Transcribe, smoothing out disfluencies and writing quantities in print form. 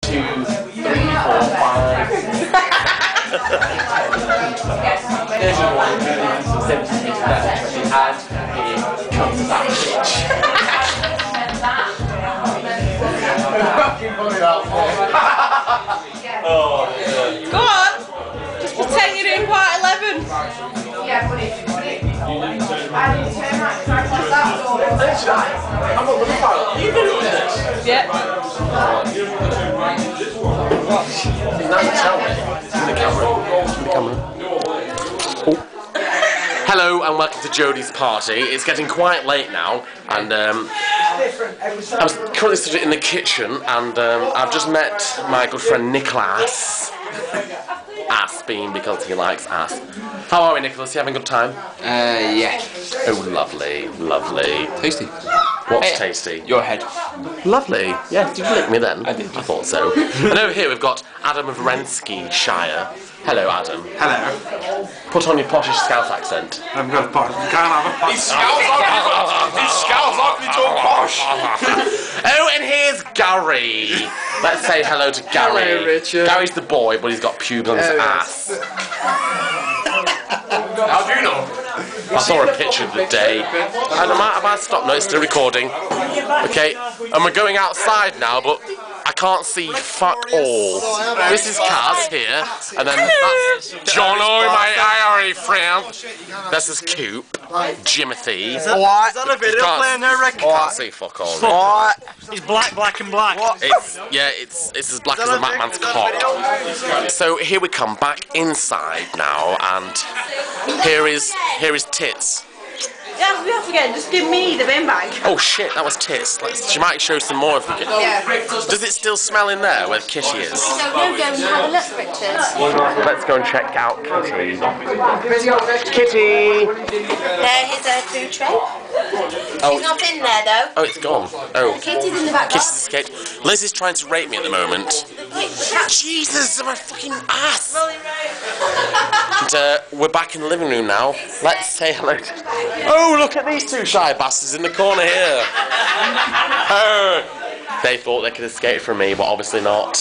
2, 3, 4, 5. There's your one. 70 left. And here comes that bitch. Oh, yeah. Go on! Just pretend you're in part 11. Yeah, but if I didn't turn right, because I closed that door. I'm not looking for it. You doing this? Yeah. Now you tell me. In the camera. Oh. Hello and welcome to Jodie's party. It's getting quite late now, and I'm currently stood in the kitchen, and I've just met my good friend Nicholas. Ass being because he likes ass. How are we, Nicholas? You having a good time? Yeah. Oh, lovely, lovely. Tasty. What's tasty? Your head. Lovely. Yeah, did you lick me then? I did. I thought so. And over here we've got Adam of Renskishire. Hello, Adam. Hello. Put on your poshish Scouse accent. I've got a posh. You can't have a posh. He's Scouse off me to a posh. Oh, and here's Gary. Let's say hello to Gary. Hello, Richard. Gary's the boy, but he's got pubes on his ass. How do you know? I saw a picture the other day. And I might stop. No, it's still recording. Okay, and we're going outside now, but I can't see fuck all. This is Kaz here, and then that's John, my Irish friend. This is Coop, Jimothy. What? Is that a video playing there, Rick? Can't see fuck all. What? He's black, black and black. What? It's as black as a Batman's cock. So here we come back inside now, and here is Tits. Yeah, we have to get. Just give me the bin bag. Oh shit, that was Tits. She might show some more if we get. Yeah. Does it still smell in there where Kitty is? So we'll go and have a look, Richard. Let's go and check out Kitty. Kitty! Here's a food tray. She's not in there though. Oh, it's gone. Oh. Kitty's in the back. Kitty's escaped. Liz is trying to rape me at the moment. Jesus, my fucking ass! And we're back in the living room now. Let's say hello to... Oh, look at these two shy bastards in the corner here. Oh, they thought they could escape from me, but obviously not.